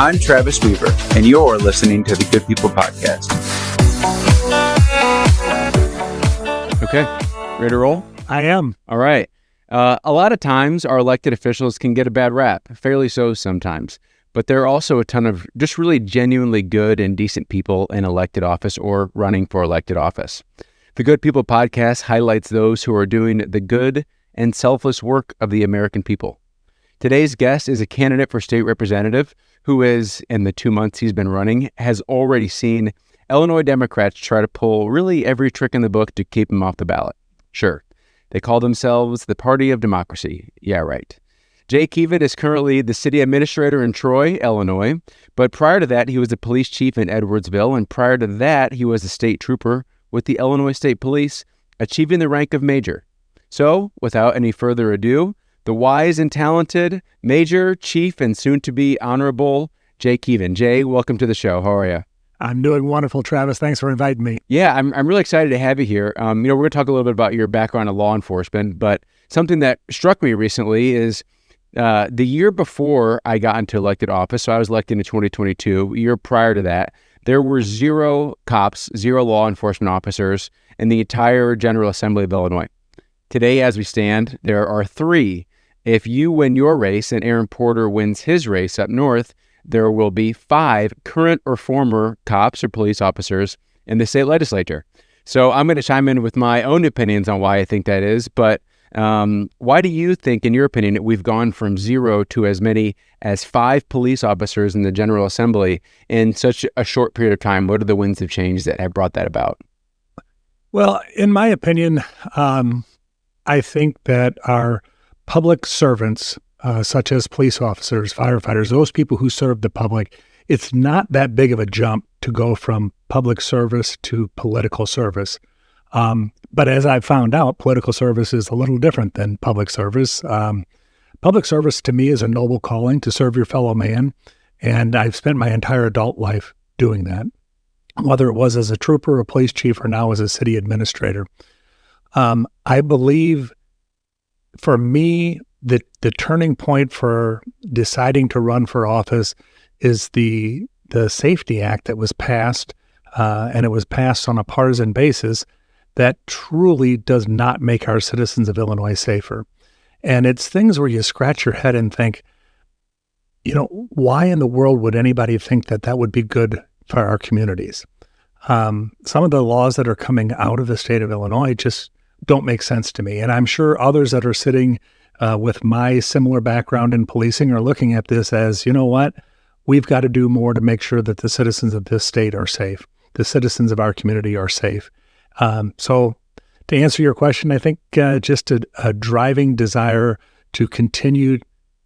I'm Travis Weaver, and you're listening to the Good People Podcast. Okay, ready to roll? I am. All right. A lot of times our elected officials can get a bad rap, fairly so sometimes. But there are also a ton of just really genuinely good and decent people in elected office or running for elected office. The Good People Podcast highlights those who are doing the good and selfless work of the American people. Today's guest is a candidate for state representative who is, in the 2 months he's been running, has already seen Illinois Democrats try to pull really every trick in the book to keep him off the ballot. Sure, they call themselves the Party of Democracy. Yeah, right. Jay Keeven is currently the city administrator in Troy, Illinois, but prior to that, he was a police chief in Edwardsville, and prior to that, he was a state trooper with the Illinois State Police, achieving the rank of major. So, without any further ado, the wise and talented Major, Chief, and soon-to-be Honorable Jay Keeven. Jay, welcome to the show. How are you? I'm doing wonderful, Travis. Thanks for inviting me. Yeah, I'm really excited to have you here. We're going to talk a little bit about your background in law enforcement, but something that struck me recently is the year before I got into elected office, so I was elected in 2022, a year prior to that, there were 0 cops, 0 law enforcement officers in the entire General Assembly of Illinois. Today, as we stand, there are 3. If you win your race and Aaron Porter wins his race up north, there will be 5 current or former cops or police officers in the state legislature. So I'm going to chime in with my own opinions on why I think that is, but why do you think, in your opinion, that we've gone from 0 to as many as 5 police officers in the General Assembly in such a short period of time? What are the winds of change that have brought that about? Well, in my opinion, I think that our public servants, such as police officers, firefighters, those people who serve the public, it's not that big of a jump to go from public service to political service. But as I've found out, political service is a little different than public service. Public service to me is a noble calling to serve your fellow man, and I've spent my entire adult life doing that, whether it was as a trooper, a police chief, or now as a city administrator. I believe, for me, the turning point for deciding to run for office is the Safety Act that was passed, and it was passed on a partisan basis that truly does not make our citizens of Illinois safer. And it's things where you scratch your head and think, why in the world would anybody think that that would be good for our communities? Some of the laws that are coming out of the state of Illinois just don't make sense to me. And I'm sure others that are sitting with my similar background in policing are looking at this as, we've got to do more to make sure that the citizens of this state are safe. The citizens of our community are safe. So to answer your question, I think just a driving desire to continue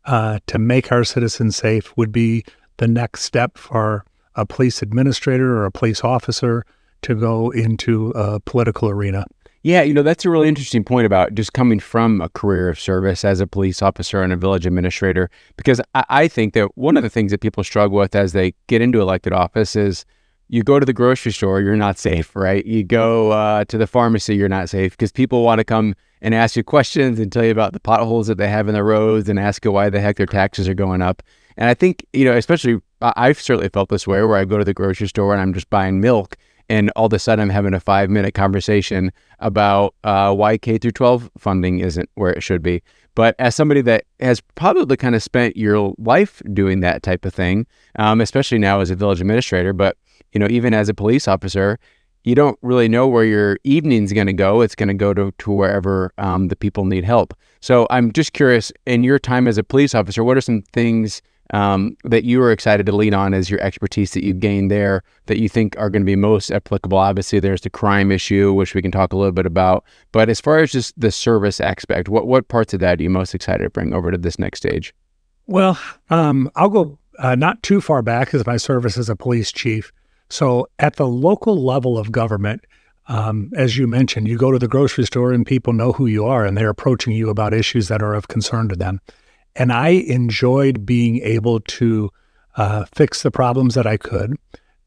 to make our citizens safe would be the next step for a police administrator or a police officer to go into a political arena. Yeah, that's a really interesting point about just coming from a career of service as a police officer and a village administrator, because I think that one of the things that people struggle with as they get into elected office is you go to the grocery store, you're not safe, right? You go to the pharmacy, you're not safe because people want to come and ask you questions and tell you about the potholes that they have in the roads and ask you why the heck their taxes are going up. And I think, especially I've certainly felt this way where I go to the grocery store and I'm just buying milk, and all of a sudden I'm having a 5-minute conversation about why K through 12 funding isn't where it should be. But as somebody that has probably kind of spent your life doing that type of thing, especially now as a village administrator, but even as a police officer, you don't really know where your evening's going to go. It's going to go to wherever the people need help. So I'm just curious, in your time as a police officer, what are some things that you were excited to lean on as your expertise that you gained there that you think are going to be most applicable? Obviously, there's the crime issue, which we can talk a little bit about. But as far as just the service aspect, what parts of that are you most excited to bring over to this next stage? Well, I'll go not too far back as my service as a police chief. So at the local level of government, as you mentioned, you go to the grocery store and people know who you are and they're approaching you about issues that are of concern to them. And I enjoyed being able to fix the problems that I could.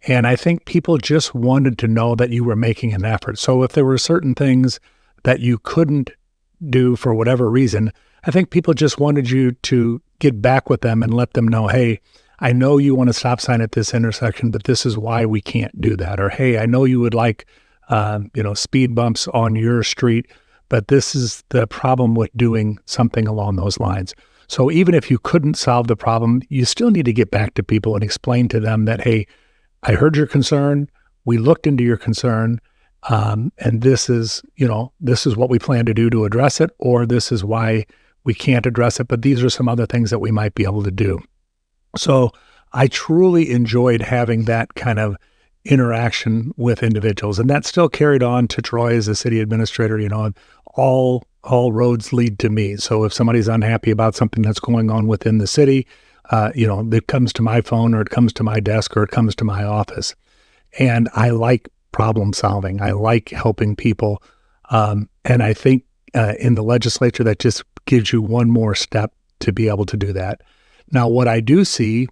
And I think people just wanted to know that you were making an effort. So if there were certain things that you couldn't do for whatever reason, I think people just wanted you to get back with them and let them know, hey, I know you want a stop sign at this intersection, but this is why we can't do that. Or, hey, I know you would like, speed bumps on your street, but this is the problem with doing something along those lines. So even if you couldn't solve the problem, you still need to get back to people and explain to them that, hey, I heard your concern. We looked into your concern. And this is what we plan to do to address it, or this is why we can't address it, but these are some other things that we might be able to do. So I truly enjoyed having that kind of interaction with individuals, and that still carried on to Troy as a city administrator. All roads lead to me. So if somebody's unhappy about something that's going on within the city, it comes to my phone, or it comes to my desk, or it comes to my office. And I like problem solving. I like helping people. And I think in the legislature, that just gives you one more step to be able to do that. Now, what I do see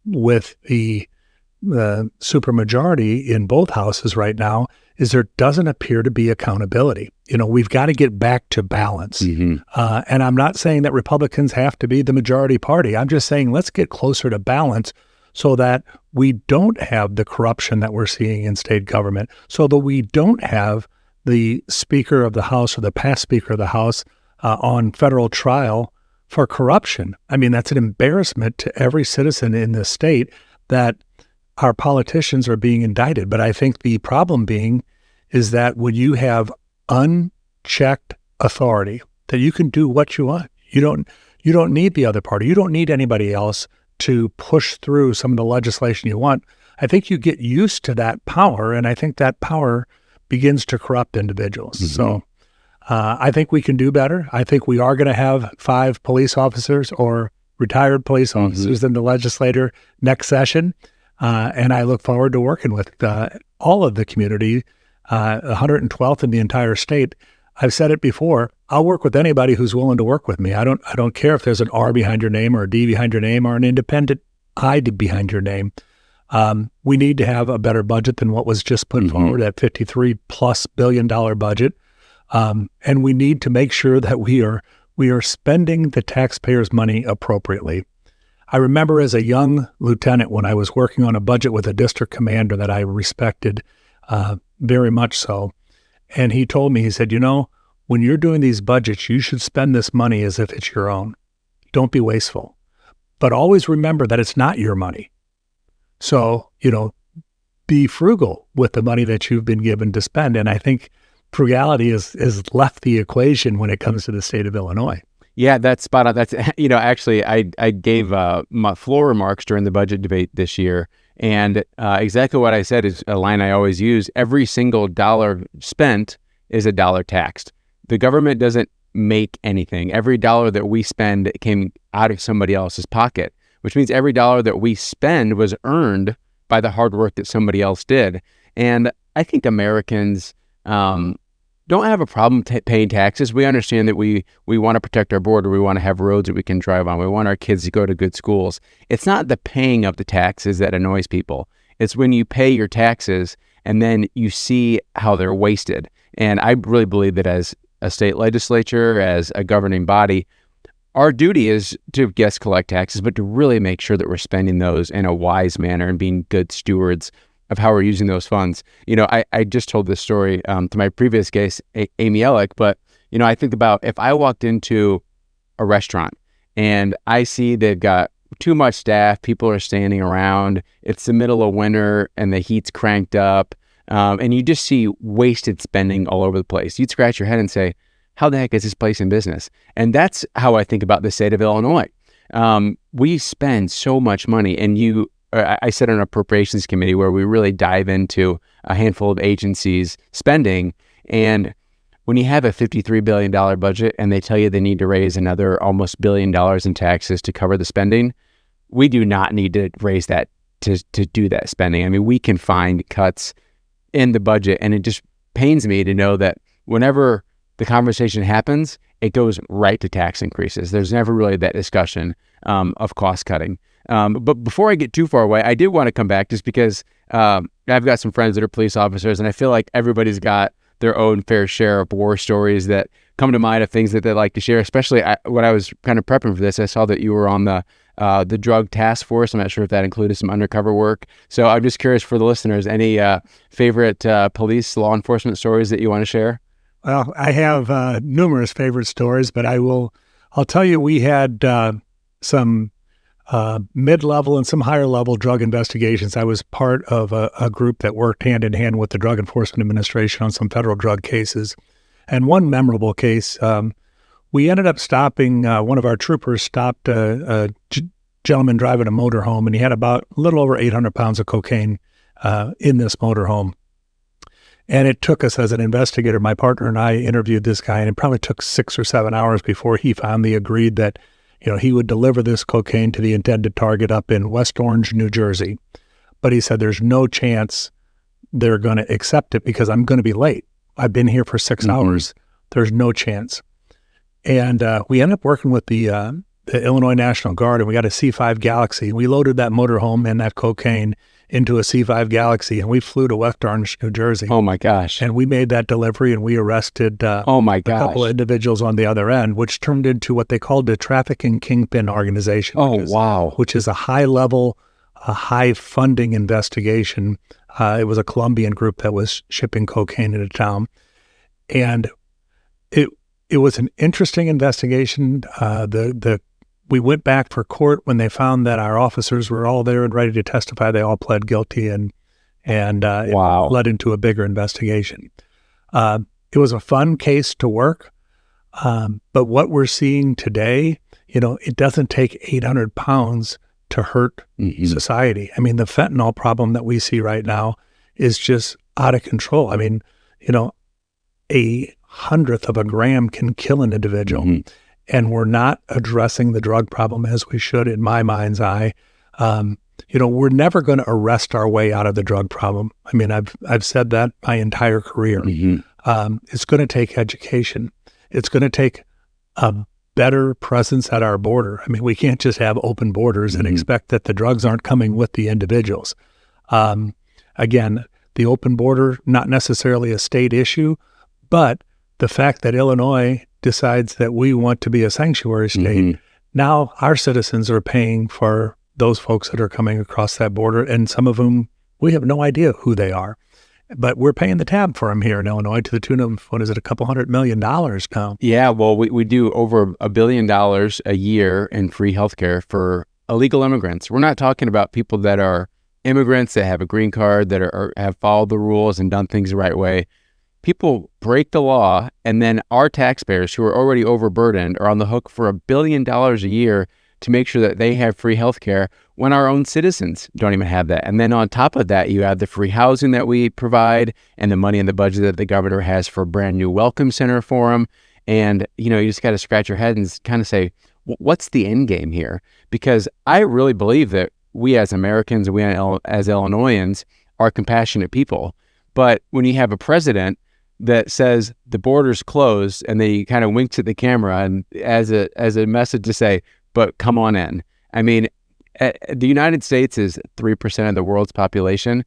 with the supermajority in both houses right now is there doesn't appear to be accountability. We've got to get back to balance. Mm-hmm. And I'm not saying that Republicans have to be the majority party. I'm just saying let's get closer to balance so that we don't have the corruption that we're seeing in state government, so that we don't have the Speaker of the House or the past Speaker of the House on federal trial for corruption. I mean, that's an embarrassment to every citizen in this state that our politicians are being indicted. But I think the problem being is that when you have unchecked authority, that you can do what you want. You don't need the other party. You don't need anybody else to push through some of the legislation you want. I think you get used to that power, and I think that power begins to corrupt individuals. Mm-hmm. So I think we can do better. I think we are going to have 5 police officers or retired police officers in the legislature next session. And I look forward to working with all of the community, 112th in the entire state. I've said it before, I'll work with anybody who's willing to work with me. I don't care if there's an R behind your name or a D behind your name or an independent I behind your name. We need to have a better budget than what was just put forward, at $53+ billion budget. And we need to make sure that we are spending the taxpayers' money appropriately. I remember as a young lieutenant when I was working on a budget with a district commander that I respected very much so. And he told me, he said, when you're doing these budgets, you should spend this money as if it's your own. Don't be wasteful. But always remember that it's not your money. So, be frugal with the money that you've been given to spend. And I think frugality is left the equation when it comes to the state of Illinois. Yeah, that's spot on. That's, actually, I gave my floor remarks during the budget debate this year. And exactly what I said is a line I always use. Every single dollar spent is a dollar taxed. The government doesn't make anything. Every dollar that we spend came out of somebody else's pocket, which means every dollar that we spend was earned by the hard work that somebody else did. And I think Americans don't have a problem paying taxes. We understand that we want to protect our border. We want to have roads that we can drive on. We want our kids to go to good schools. It's not the paying of the taxes that annoys people. It's when you pay your taxes and then you see how they're wasted. And I really believe that as a state legislature, as a governing body, our duty is to, yes, collect taxes, but to really make sure that we're spending those in a wise manner and being good stewards of how we're using those funds. I just told this story to my previous guest, Amy Ellick, but, I think about if I walked into a restaurant and I see they've got too much staff, people are standing around, it's the middle of winter and the heat's cranked up, and you just see wasted spending all over the place. You'd scratch your head and say, how the heck is this place in business? And that's how I think about the state of Illinois. We spend so much money, and I sit on an appropriations committee where we really dive into a handful of agencies' spending. And when you have a $53 billion budget and they tell you they need to raise another almost $1 billion in taxes to cover the spending, we do not need to raise that to do that spending. I mean, we can find cuts in the budget, and it just pains me to know that whenever the conversation happens, it goes right to tax increases. There's never really that discussion of cost cutting. But before I get too far away, I did want to come back just because I've got some friends that are police officers, and I feel like everybody's got their own fair share of war stories that come to mind of things that they like to share. Especially when I was kind of prepping for this, I saw that you were on the the drug task force. I'm not sure if that included some undercover work. So I'm just curious for the listeners, any favorite police law enforcement stories that you want to share? Well, I have numerous favorite stories, but I'll tell you, we had some mid-level and some higher-level drug investigations. I was part of a group that worked hand-in-hand with the Drug Enforcement Administration on some federal drug cases. And one memorable case, we ended up stopping, one of our troopers stopped a gentleman driving a motorhome, and he had about a little over 800 pounds of cocaine in this motorhome. And it took us, as an investigator, my partner and I interviewed this guy, and it probably took 6 or 7 hours before he finally agreed that, he would deliver this cocaine to the intended target up in West Orange, New Jersey. But he said, there's no chance they're going to accept it because I'm going to be late. I've been here for 6 hours. There's no chance. And we ended up working with the Illinois National Guard, and we got a C5 Galaxy. We loaded that motorhome and that cocaine into a C5 Galaxy, and we flew to West Orange, New Jersey. Oh, my gosh. And we made that delivery, and we arrested a couple of individuals on the other end, which turned into what they called a trafficking kingpin organization. Wow. Which is a high-level, high-funding investigation. It was a Colombian group that was shipping cocaine into town. And it was an interesting investigation. We went back for court when they found that our officers were all there and ready to testify. They all pled guilty, and Wow. It led into a bigger investigation. It was a fun case to work, but what we're seeing today, it doesn't take 800 pounds to hurt society. I mean, the fentanyl problem that we see right now is just out of control. I mean, a hundredth of a gram can kill an individual. And we're not addressing the drug problem as we should, in my mind's eye. We're never going to arrest our way out of the drug problem. I mean, I've said that my entire career. It's going to take education. It's going to take a better presence at our border. I mean, we can't just have open borders and expect that the drugs aren't coming with the individuals. Again, the open border, not necessarily a state issue, but the fact that Illinois decides that we want to be a sanctuary state, now our citizens are paying for those folks that are coming across that border, and some of them, we have no idea who they are. But we're paying the tab for them here in Illinois to the tune of, a couple $100 million now. Yeah, well, we do over $1 billion a year in free healthcare for illegal immigrants. We're not talking about people that are immigrants that have a green card, that have followed the rules and done things the right way. People break the law, and then our taxpayers, who are already overburdened, are on the hook for $1 billion a year to make sure that they have free health care when our own citizens don't even have that. And then on top of that, you have the free housing that we provide and the money in the budget that the governor has for a brand new welcome center for them. And, you just got to scratch your head and kind of say, what's the end game here? Because I really believe that we as Americans and we as Illinoisans are compassionate people. But when you have a president that says the border's closed, and they kind of winks at the camera and as a message to say, but come on in. I mean, the United States is 3% of the world's population.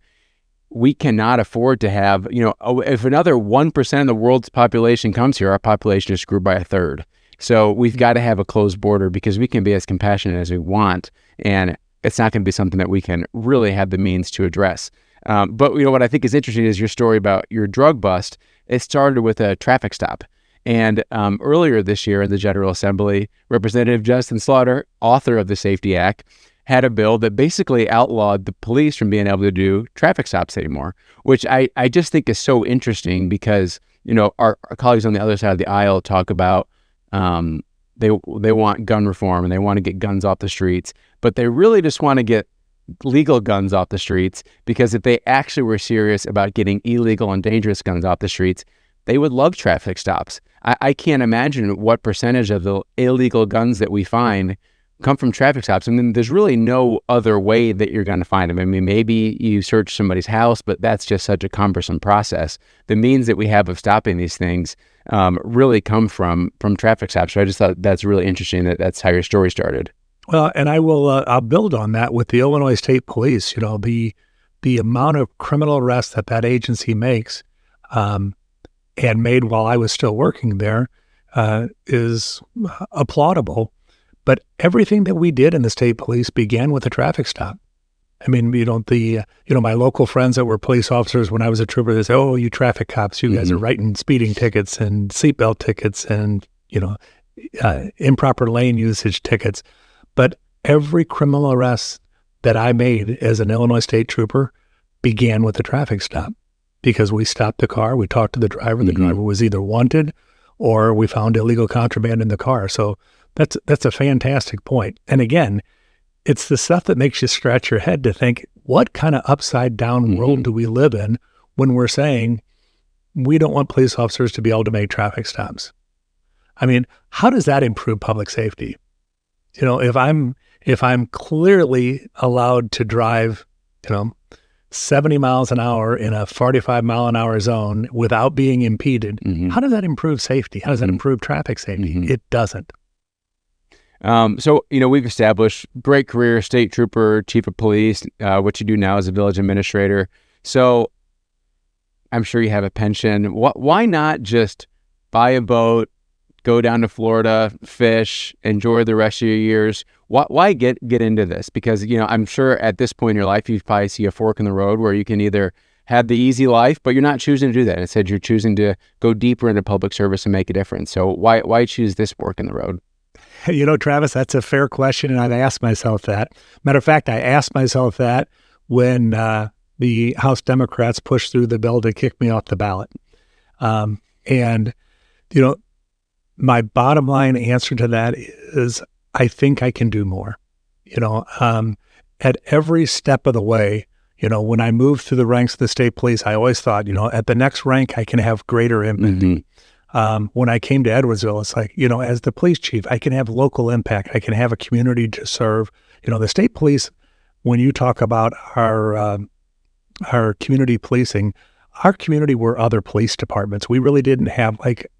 We cannot afford to have, if another 1% of the world's population comes here, our population is screwed by a third. So we've got to have a closed border because we can be as compassionate as we want, and it's not going to be something that we can really have the means to address. But what I think is interesting is your story about your drug bust. It started with a traffic stop. And earlier this year in the General Assembly, Representative Justin Slaughter, author of the Safety Act, had a bill that basically outlawed the police from being able to do traffic stops anymore, which I just think is so interesting because, our colleagues on the other side of the aisle talk about they want gun reform and they want to get guns off the streets, but they really just want to get legal guns off the streets, because if they actually were serious about getting illegal and dangerous guns off the streets, they would love traffic stops. I can't imagine what percentage of the illegal guns that we find come from traffic stops. I mean, there's really no other way that you're going to find them. I mean, maybe you search somebody's house, but that's just such a cumbersome process. The means that we have of stopping these things really come from traffic stops. So I just thought that's really interesting that that's how your story started. Well, and I'll build on that with the Illinois State Police. The amount of criminal arrests that agency makes, and made while I was still working there, is applaudable. But everything that we did in the state police began with a traffic stop. I mean, my local friends that were police officers when I was a trooper, they say, "Oh, you traffic cops, you guys are writing speeding tickets and seatbelt tickets and, improper lane usage tickets." But every criminal arrest that I made as an Illinois state trooper began with a traffic stop, because we stopped the car, we talked to the driver, the driver was either wanted or we found illegal contraband in the car. So that's a fantastic point. And again, it's the stuff that makes you scratch your head to think, what kind of upside down world do we live in when we're saying we don't want police officers to be able to make traffic stops? I mean, how does that improve public safety? If I'm clearly allowed to drive, 70 miles an hour in a 45 mile an hour zone without being impeded, how does that improve safety? How does that improve traffic safety? It doesn't. So, we've established great career, state trooper, chief of police, what you do now as a village administrator. So I'm sure you have a pension. Why not just buy a boat, go down to Florida, fish, enjoy the rest of your years? Why get into this? Because, I'm sure at this point in your life, you probably see a fork in the road where you can either have the easy life, but you're not choosing to do that. Instead, you're choosing to go deeper into public service and make a difference. So why choose this fork in the road? Travis, that's a fair question, and I've asked myself that. Matter of fact, I asked myself that when the House Democrats pushed through the bill to kick me off the ballot. My bottom line answer to that is I think I can do more. At every step of the way, when I moved through the ranks of the state police, I always thought, at the next rank, I can have greater impact. When I came to Edwardsville, it's like, as the police chief, I can have local impact. I can have a community to serve. The state police, when you talk about our community policing, our community were other police departments. We really didn't have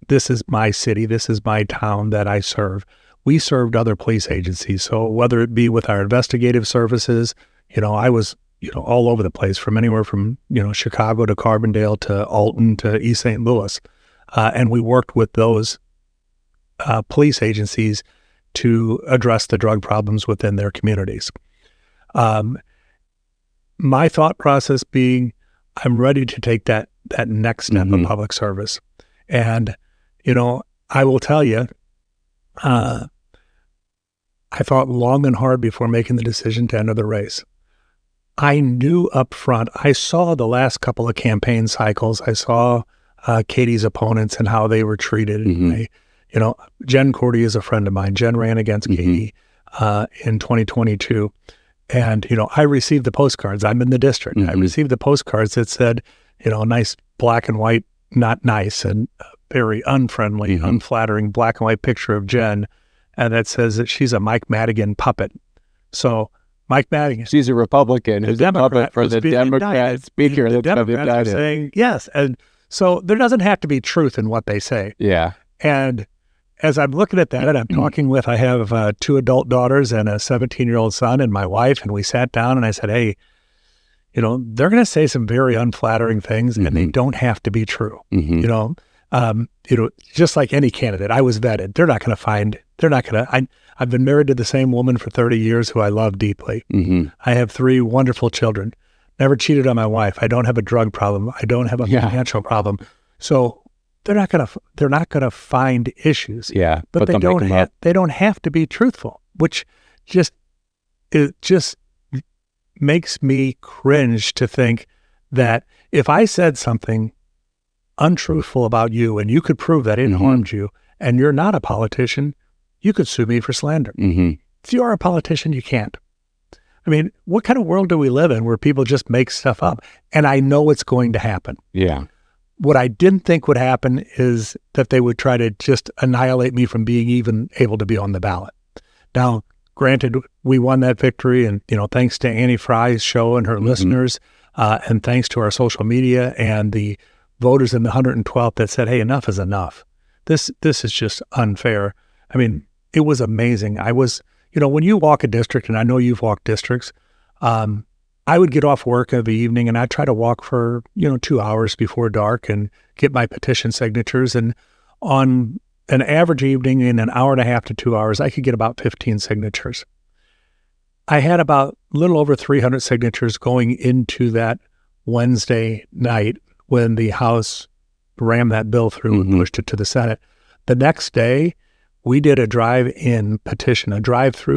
this is my city, this is my town that I serve. We served other police agencies. So whether it be with our investigative services, I was, all over the place, from anywhere from, Chicago to Carbondale to Alton to East St. Louis. And we worked with those police agencies to address the drug problems within their communities. My thought process being, I'm ready to take that next step of public service. And, I will tell you, I thought long and hard before making the decision to enter the race. I knew up front, I saw the last couple of campaign cycles. I saw Katie's opponents and how they were treated. Jen Cordy is a friend of mine. Jen ran against Katie in 2022. And, I received the postcards. I'm in the district. I received the postcards that said, nice black and white, not nice, and very unfriendly, unflattering black and white picture of Jen. And that says that she's a Mike Madigan puppet. So Mike Madigan. She's a Republican who's a puppet for the Democrat speaker. The Democrats are saying, yes. And so there doesn't have to be truth in what they say. Yeah. And as I'm looking at that, and I'm talking with, I have 2 adult daughters and a 17-year-old son and my wife, and we sat down and I said, hey, they're going to say some very unflattering things and they don't have to be true. Just like any candidate, I was vetted. I've been married to the same woman for 30 years who I love deeply. I have 3 wonderful children. Never cheated on my wife. I don't have a drug problem. I don't have a financial problem. So they're not gonna find issues. Yeah, but they don't have to be truthful, which just makes me cringe to think that if I said something untruthful about you and you could prove that it harmed you and you're not a politician, you could sue me for slander. If you are a politician, you can't. I mean, what kind of world do we live in where people just make stuff up? And I know it's going to happen. Yeah. What I didn't think would happen is that they would try to just annihilate me from being even able to be on the ballot. Now, granted, we won that victory, and thanks to Annie Fry's show and her listeners, and thanks to our social media and the voters in the 112th that said, "Hey, enough is enough. This is just unfair." I mean, it was amazing. I was, when you walk a district, and I know you've walked districts, I would get off work of the evening and I'd try to walk for, 2 hours before dark and get my petition signatures. And on an average evening in an hour and a half to 2 hours, I could get about 15 signatures. I had about a little over 300 signatures going into that Wednesday night when the House rammed that bill through and pushed it to the Senate. The next day, we did a drive-through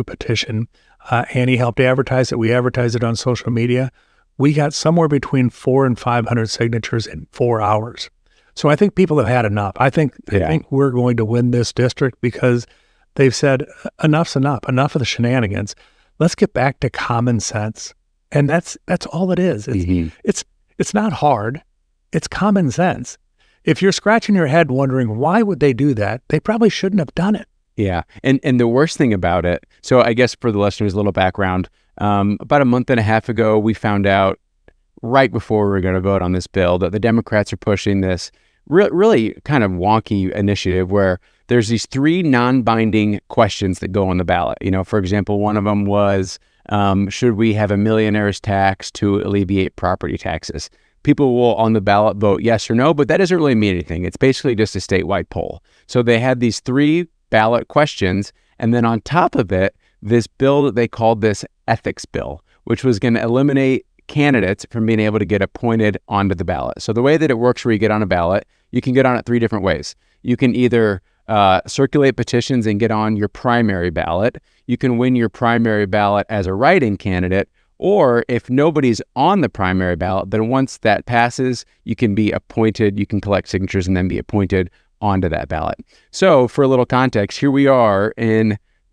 petition. Annie helped advertise it. We advertised it on social media. We got somewhere between 400 and 500 signatures in 4 hours. So I think people have had enough. I think we're going to win this district because they've said enough's enough of the shenanigans. Let's get back to common sense. And that's all it is. It's not hard. It's common sense. If you're scratching your head wondering why would they do that, they probably shouldn't have done it. Yeah. And the worst thing about it, so I guess for the listeners, a little background, about a month and a half ago, we found out right before we were going to vote on this bill that the Democrats are pushing this really kind of wonky initiative where there's these 3 non-binding questions that go on the ballot. You know, for example, one of them was, should we have a millionaire's tax to alleviate property taxes? People will on the ballot vote yes or no, but that doesn't really mean anything. It's basically just a statewide poll. So they had these 3 ballot questions, and then on top of it, this bill that they called this ethics bill, which was going to eliminate candidates from being able to get appointed onto the ballot. So the way that it works where you get on a ballot, you can get on it 3 different ways. You can either circulate petitions and get on your primary ballot. You can win your primary ballot as a write-in candidate, or if nobody's on the primary ballot, then once that passes, you can be appointed, you can collect signatures and then be appointed onto that ballot. So for a little context, here we are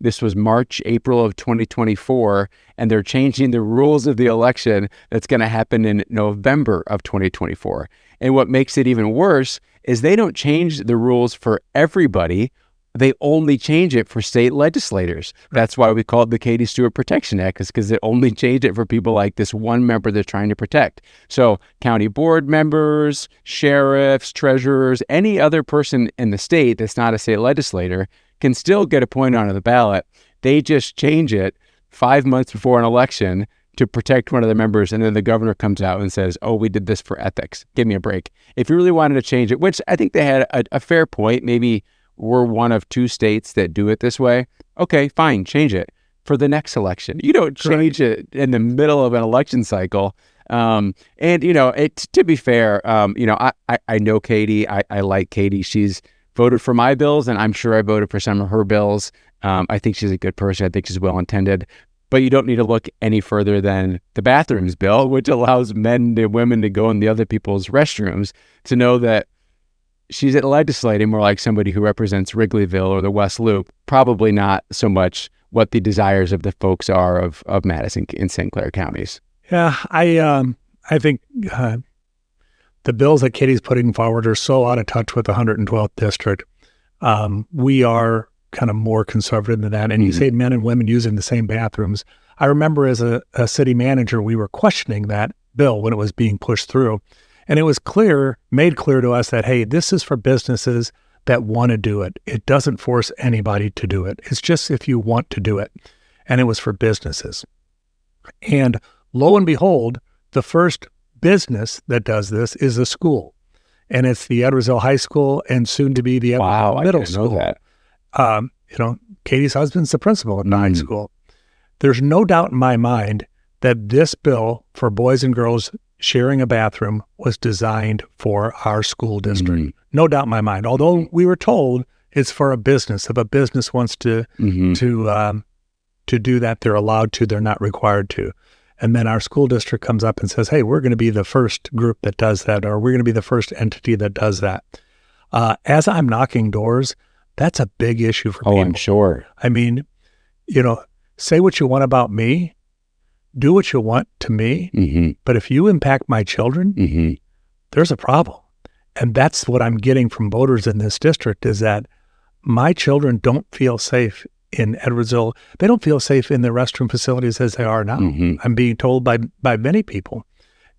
this was March, April of 2024, and they're changing the rules of the election that's going to happen in November of 2024. And what makes it even worse is they don't change the rules for everybody. They only change it for state legislators. That's why we call it the Katie Stewart Protection Act, is because it only changed it for people like this one member they're trying to protect. So county board members, sheriffs, treasurers, any other person in the state that's not a state legislator can still get appointed onto the ballot. They just change it 5 months before an election to protect one of the members, and then the governor comes out and says, oh, we did this for ethics. Give me a break. If you really wanted to change it, which I think they had a fair point, maybe we're one of 2 states that do it this way. Okay, fine, change it for the next election. You don't change it in the middle of an election cycle. And, to be fair, I know Katie. I like Katie. She's voted for my bills, and I'm sure I voted for some of her bills. I think she's a good person. I think she's well-intended. But you don't need to look any further than the bathrooms bill, which allows men and women to go in the other people's restrooms, to know that she's legislating more like somebody who represents Wrigleyville or the West Loop, probably not so much what the desires of the folks are of Madison and St. Clair counties. Yeah, I think the bills that Katie's putting forward are so out of touch with the 112th district. We are kind of more conservative than that. And you say men and women using the same bathrooms. I remember as a city manager, we were questioning that bill when it was being pushed through. And it was made clear to us that, hey, this is for businesses that want to do it. It doesn't force anybody to do it. It's just if you want to do it. And it was for businesses. And lo and behold, the first business that does this is a school. And it's the Edwardsville High School and soon to be the Edwardsville Middle School. Know that. Katie's husband's the principal at the high school. There's no doubt in my mind that this bill for boys and girls sharing a bathroom was designed for our school district. No doubt in my mind. Although we were told it's for a business. If a business wants to do that, they're allowed to. They're not required to. And then our school district comes up and says, hey, we're going to be the first group that does that, or we're going to be the first entity that does that. As I'm knocking doors, that's a big issue for people. Oh, I'm sure. I mean, say what you want about me, do what you want to me, but if you impact my children, there's a problem. And that's what I'm getting from voters in this district, is that my children don't feel safe in Edwardsville. They don't feel safe in the restroom facilities as they are now. I'm being told by many people.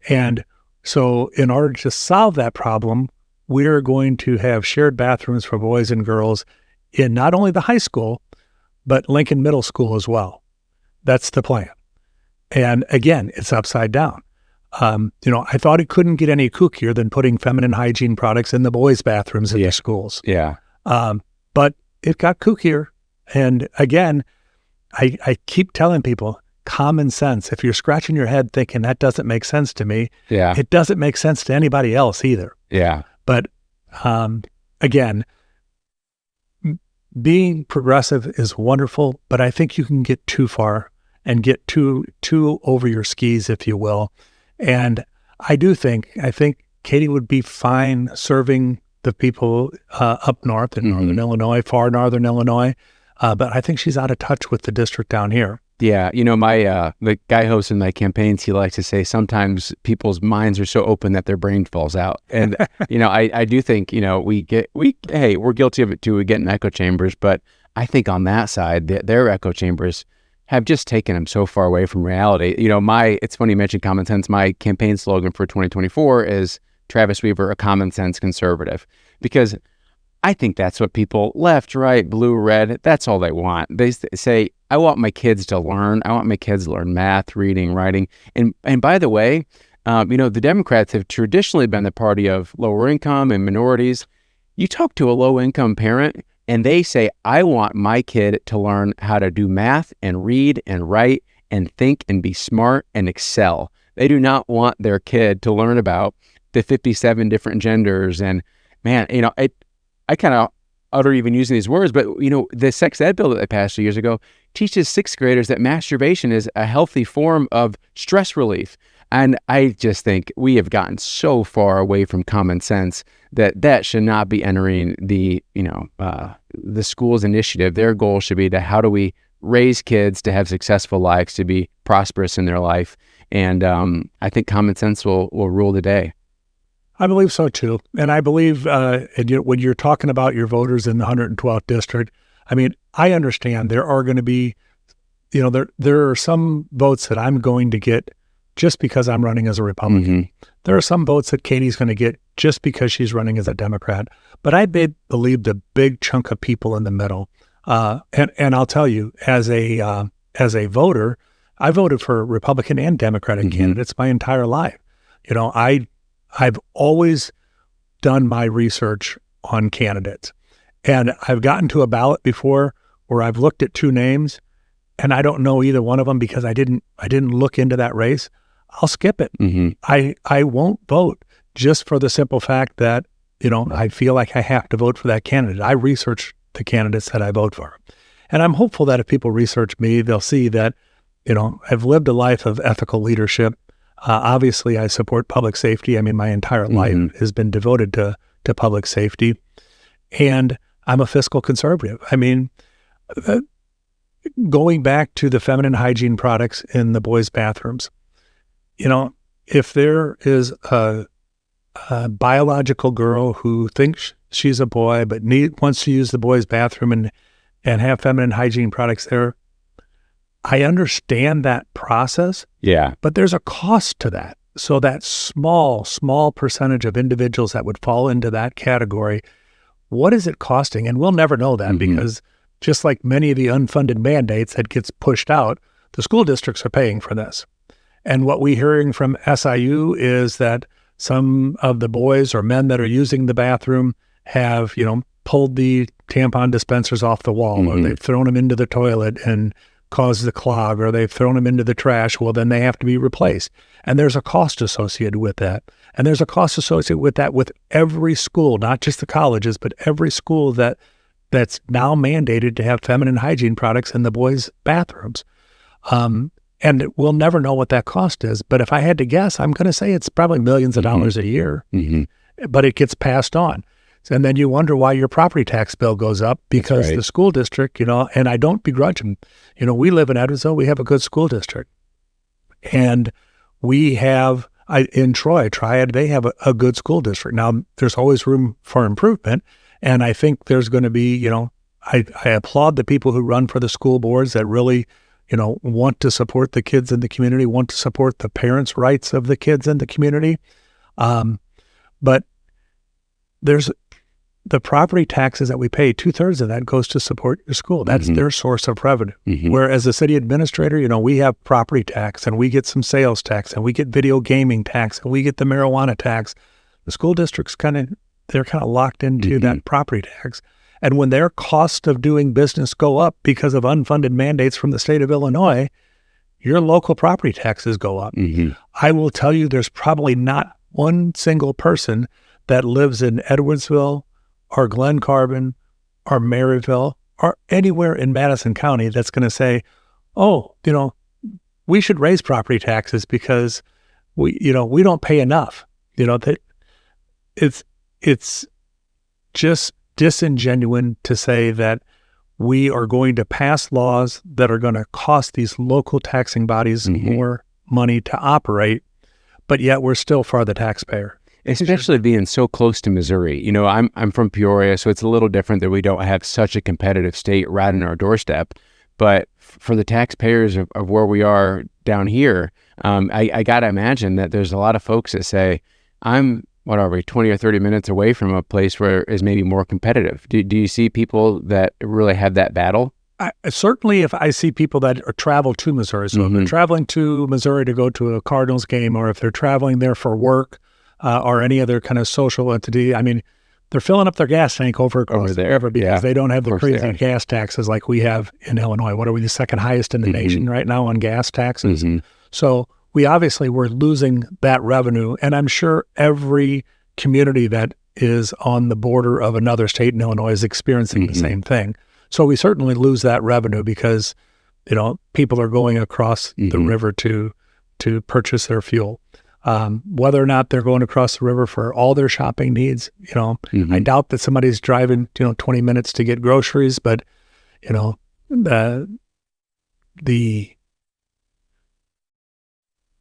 And so in order to solve that problem, we're going to have shared bathrooms for boys and girls in not only the high school, but Lincoln Middle School as well. That's the plan. And again, it's upside down. I thought it couldn't get any kookier than putting feminine hygiene products in the boys' bathrooms in the schools. Yeah. But it got kookier. And again, I keep telling people, common sense. If you're scratching your head thinking that doesn't make sense to me, it doesn't make sense to anybody else either. Yeah. But again, being progressive is wonderful, but I think you can get too far and get too over your skis, if you will. And I think Katie would be fine serving the people up north in northern Illinois, far northern Illinois. But I think she's out of touch with the district down here. Yeah. You know, my the guy hosting my campaigns, he likes to say sometimes people's minds are so open that their brain falls out. And, you know, I do think, you know, we're guilty of it too. We get in echo chambers. But I think on that side, their echo chambers have just taken them so far away from reality. You know, it's funny you mentioned common sense. My campaign slogan for 2024 is Travis Weaver, a common sense conservative, because I think that's what people, left, right, blue, red, that's all they want. They say, I want my kids to learn. I want my kids to learn math, reading, writing. And by the way, you know, the Democrats have traditionally been the party of lower income and minorities. You talk to a low income parent and they say, I want my kid to learn how to do math and read and write and think and be smart and excel. They do not want their kid to learn about the 57 different genders. And man, you know, I kind of utter even using these words, but you know, the sex ed bill that they passed 2 years ago teaches sixth graders that masturbation is a healthy form of stress relief. And I just think we have gotten so far away from common sense that should not be entering the, you know, the school's initiative. Their goal should be to how do we raise kids to have successful lives, to be prosperous in their life. And I think common sense will rule the day. I believe so too. And I believe when you're talking about your voters in the 112th district, I mean, I understand there are going to be, you know, there are some votes that I'm going to get just because I'm running as a Republican. There are some votes that Katie's going to get just because she's running as a Democrat. But I believe the big chunk of people in the middle. And I'll tell you, as a voter, I voted for Republican and Democratic candidates my entire life. You know, I've always done my research on candidates, and I've gotten to a ballot before where I've looked at two names and I don't know either one of them because I didn't look into that race. I'll skip it. I won't vote just for the simple fact that, you know, I feel like I have to vote for that candidate. I research the candidates that I vote for. And I'm hopeful that if people research me, they'll see that, you know, I've lived a life of ethical leadership. Obviously, I support public safety. I mean, my entire life has been devoted to public safety. And I'm a fiscal conservative. I mean, going back to the feminine hygiene products in the boys' bathrooms, you know, if there is a biological girl who thinks she's a boy but wants to use the boys' bathroom and have feminine hygiene products there, I understand that process. Yeah. But there's a cost to that. So that small percentage of individuals that would fall into that category, what is it costing? And we'll never know that because just like many of the unfunded mandates that gets pushed out, the school districts are paying for this. And what we're hearing from SIU is that some of the boys or men that are using the bathroom have, you know, pulled the tampon dispensers off the wall or they've thrown them into the toilet and caused the clog, or they've thrown them into the trash. Well, then they have to be replaced. And there's a cost associated with that. And there's a cost associated with that with every school, not just the colleges, but every school that's now mandated to have feminine hygiene products in the boys' bathrooms. And we'll never know what that cost is. But if I had to guess, I'm going to say it's probably millions of dollars a year, but it gets passed on. And then you wonder why your property tax bill goes up because the school district, you know, and I don't begrudge them. You know, we live in Edwardsville. We have a good school district. And we have, in Troy, Triad, they have a good school district. Now, there's always room for improvement. And I think there's going to be, you know, I applaud the people who run for the school boards that really, you know, want to support the kids in the community, want to support the parents' rights of the kids in the community. But there's the property taxes that we pay, 2/3 of that goes to support your school. That's their source of revenue. Whereas the city administrator, you know, we have property tax and we get some sales tax and we get video gaming tax and we get the marijuana tax. The school districts they're kind of locked into that property tax. And when their cost of doing business go up because of unfunded mandates from the state of Illinois, your local property taxes go up. I will tell you, there's probably not one single person that lives in Edwardsville or Glen Carbon or Maryville or anywhere in Madison County that's going to say, oh, we should raise property taxes because we don't pay enough. That it's just disingenuous to say that we are going to pass laws that are going to cost these local taxing bodies more money to operate, but yet we're still for the taxpayer. Especially being so close to Missouri. I'm from Peoria, so it's a little different that we don't have such a competitive state right on our doorstep. But for the taxpayers of where we are down here, I got to imagine that there's a lot of folks that say, I'm, 20 or 30 minutes away from a place where is maybe more competitive. Do you see people that really have that battle? Certainly, if I see people that travel to Missouri, so if they're traveling to Missouri to go to a Cardinals game, or if they're traveling there for work or any other kind of social entity, I mean, they're filling up their gas tank over there because they don't have the crazy gas taxes like we have in Illinois. What are we, the second highest in the nation right now on gas taxes? So we're losing that revenue. And I'm sure every community that is on the border of another state in Illinois is experiencing the same thing. So we certainly lose that revenue because, people are going across the river to purchase their fuel. Whether or not they're going across the river for all their shopping needs, I doubt that somebody's driving, 20 minutes to get groceries, but,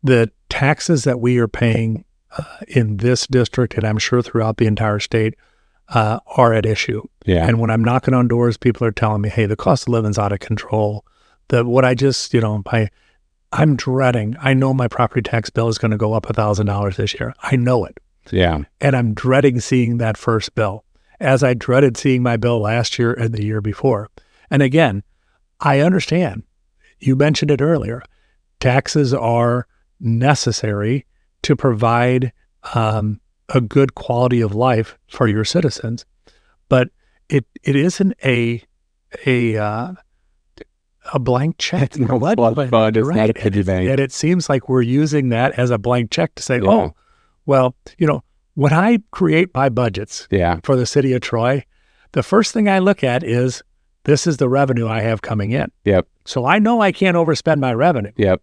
the taxes that we are paying in this district, and I'm sure throughout the entire state, are at issue. Yeah. And when I'm knocking on doors, people are telling me, hey, the cost of living's out of control. I'm dreading. I know my property tax bill is going to go up $1,000 this year. I know it. Yeah. And I'm dreading seeing that first bill, as I dreaded seeing my bill last year and the year before. And again, I understand. You mentioned it earlier. Taxes are necessary to provide a good quality of life for your citizens, but it isn't a blank check. It's no fun. It's not a piggy bank. And it seems like we're using that as a blank check to say, when I create my budgets for the city of Troy, the first thing I look at is, this is the revenue I have coming in. Yep. So I know I can't overspend my revenue. Yep.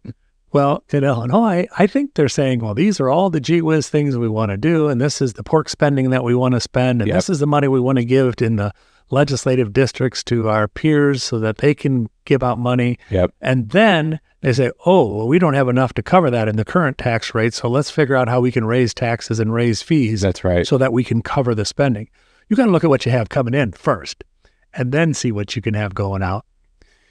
Well, in Illinois, I think they're saying, well, these are all the gee whiz things we want to do, and this is the pork spending that we want to spend, and this is the money we want to give in the legislative districts to our peers so that they can give out money. Yep. And then they say, oh, well, we don't have enough to cover that in the current tax rate, so let's figure out how we can raise taxes and raise fees. That's right. So that we can cover the spending. You got to look at what you have coming in first, and then see what you can have going out.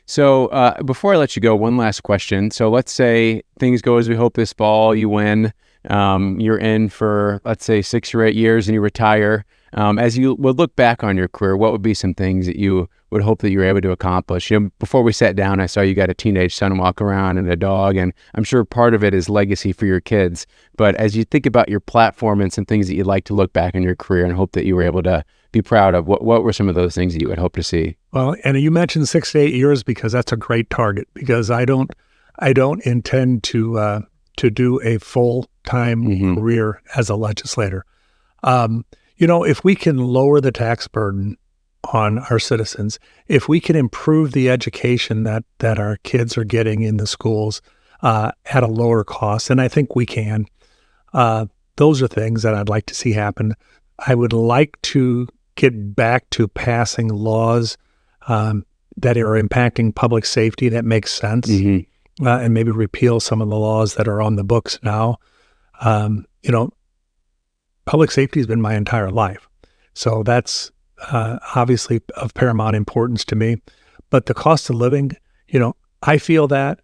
So before I let you go, one last question. So let's say things go as we hope this fall, you win, you're in for, let's say, 6 or 8 years and you retire. As you would look back on your career, what would be some things that you would hope that you were able to accomplish? Before we sat down, I saw you got a teenage son walk around and a dog, and I'm sure part of it is legacy for your kids. But as you think about your platform and some things that you'd like to look back on your career and hope that you were able to be proud of, what were some of those things that you would hope to see? Well, and you mentioned 6 to 8 years because that's a great target, because I don't intend to do a full-time career as a legislator. If we can lower the tax burden on our citizens, if we can improve the education that our kids are getting in the schools at a lower cost, and I think we can, those are things that I'd like to see happen. I would like to get back to passing laws that are impacting public safety that makes sense, and maybe repeal some of the laws that are on the books now. Public safety has been my entire life. So that's obviously of paramount importance to me. But the cost of living, I feel that.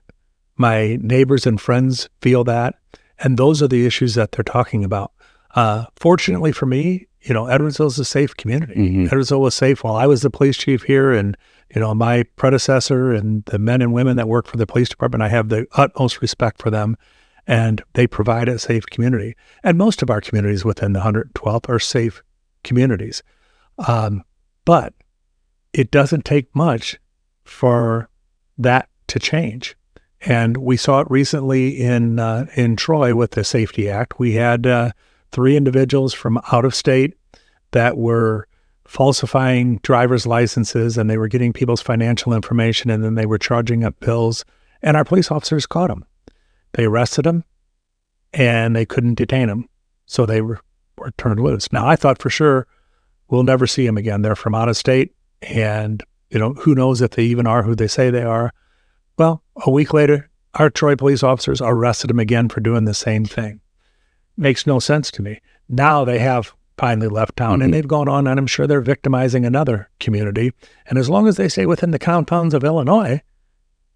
My neighbors and friends feel that. And those are the issues that they're talking about. Fortunately for me, Edwardsville is a safe community. Edwardsville was safe while I was the police chief here. And, my predecessor and the men and women that work for the police department, I have the utmost respect for them. And they provide a safe community. And most of our communities within the 112th are safe communities. But it doesn't take much for that to change. And we saw it recently in Troy with the Safety Act. We had 3 individuals from out of state that were falsifying driver's licenses, and they were getting people's financial information, and then they were charging up bills. And our police officers caught them. They arrested them, and they couldn't detain them. So they were turned loose. Now, I thought for sure we'll never see them again. They're from out of state, and who knows if they even are who they say they are. Well, a week later, our Troy police officers arrested them again for doing the same thing. Makes no sense to me. Now they have finally left town, and they've gone on, and I'm sure they're victimizing another community. And as long as they stay within the compounds of Illinois,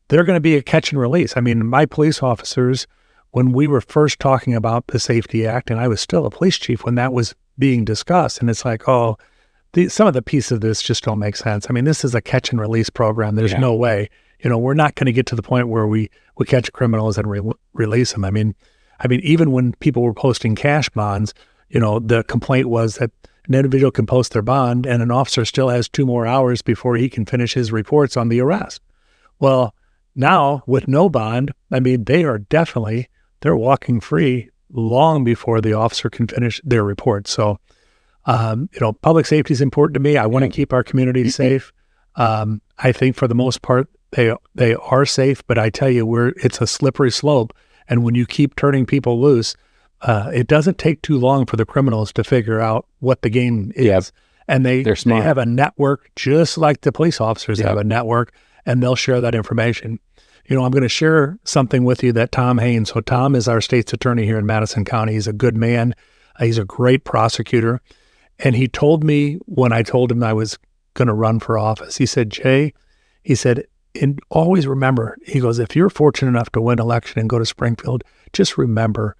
they're going to be a catch and release. I mean, my police officers, when we were first talking about the Safety Act, and I was still a police chief when that was being discussed, and it's like, some of the pieces of this just don't make sense. I mean, this is a catch and release program. There's no way. We're not going to get to the point where we catch criminals and release them. I mean, even when people were posting cash bonds, the complaint was that an individual can post their bond and an officer still has 2 more hours before he can finish his reports on the arrest. Well, now with no bond, I mean, they're walking free long before the officer can finish their report. So, public safety is important to me. I want to keep our community safe. I think for the most part, they are safe, but I tell you, it's a slippery slope. And when you keep turning people loose, it doesn't take too long for the criminals to figure out what the game is. Yep. And they're smart. They have a network, just like the police officers have a network, and they'll share that information. I'm going to share something with you that Tom Haynes, so Tom is our state's attorney here in Madison County. He's a good man. He's a great prosecutor. And he told me when I told him I was going to run for office, he said, Jay, and always remember, he goes, if you're fortunate enough to win election and go to Springfield, just remember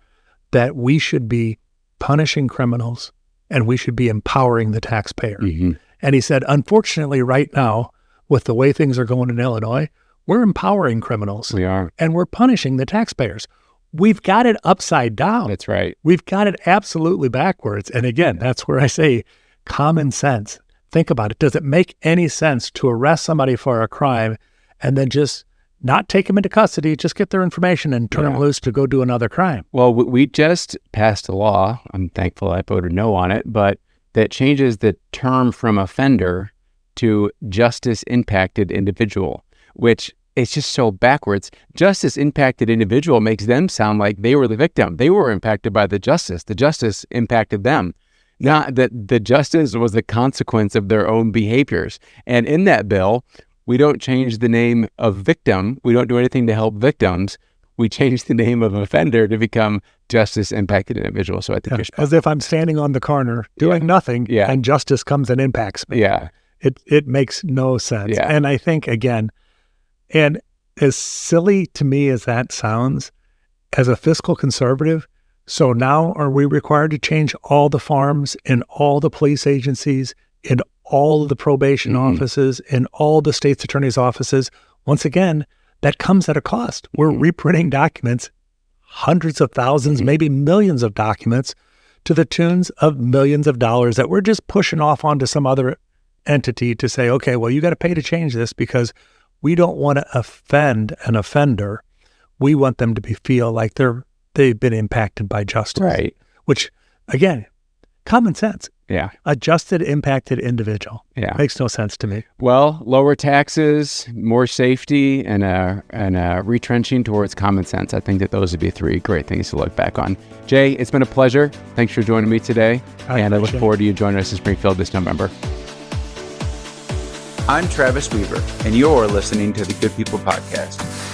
that we should be punishing criminals and we should be empowering the taxpayer. Mm-hmm. And he said, unfortunately, right now, with the way things are going in Illinois, we're empowering criminals. We are. And we're punishing the taxpayers. We've got it upside down. That's right. We've got it absolutely backwards. And again, that's where I say common sense. Think about it. Does it make any sense to arrest somebody for a crime and then just not take them into custody, just get their information and turn them loose to go do another crime? Well, we just passed a law. I'm thankful I voted no on it, but that changes the term from offender to justice impacted individual, which it's just so backwards. Justice impacted individual makes them sound like they were the victim. They were impacted by the justice. The justice impacted them. Not that the justice was the consequence of their own behaviors. And in that bill, we don't change the name of victim. We don't do anything to help victims. We change the name of offender to become justice impacted individual. So I think as if I'm standing on the corner doing nothing and justice comes and impacts me. Yeah. It makes no sense. Yeah. And I think, again, and as silly to me as that sounds, as a fiscal conservative, so now are we required to change all the farms in all the police agencies, in all of the probation offices, in all the state's attorney's offices? Once again, that comes at a cost. We're reprinting documents, hundreds of thousands, maybe millions of documents, to the tunes of millions of dollars that we're just pushing off onto some other entity to say, okay, well, you got to pay to change this because we don't want to offend an offender. We want them to feel like they've been impacted by justice. Right. Which, again, common sense. Yeah. Adjusted, impacted individual. Yeah. Makes no sense to me. Well, lower taxes, more safety, and retrenching towards common sense. I think that those would be 3 great things to look back on. Jay, it's been a pleasure. Thanks for joining me today. And I look forward to you joining us in Springfield this November. I'm Travis Weaver, and you're listening to the Good People Podcast.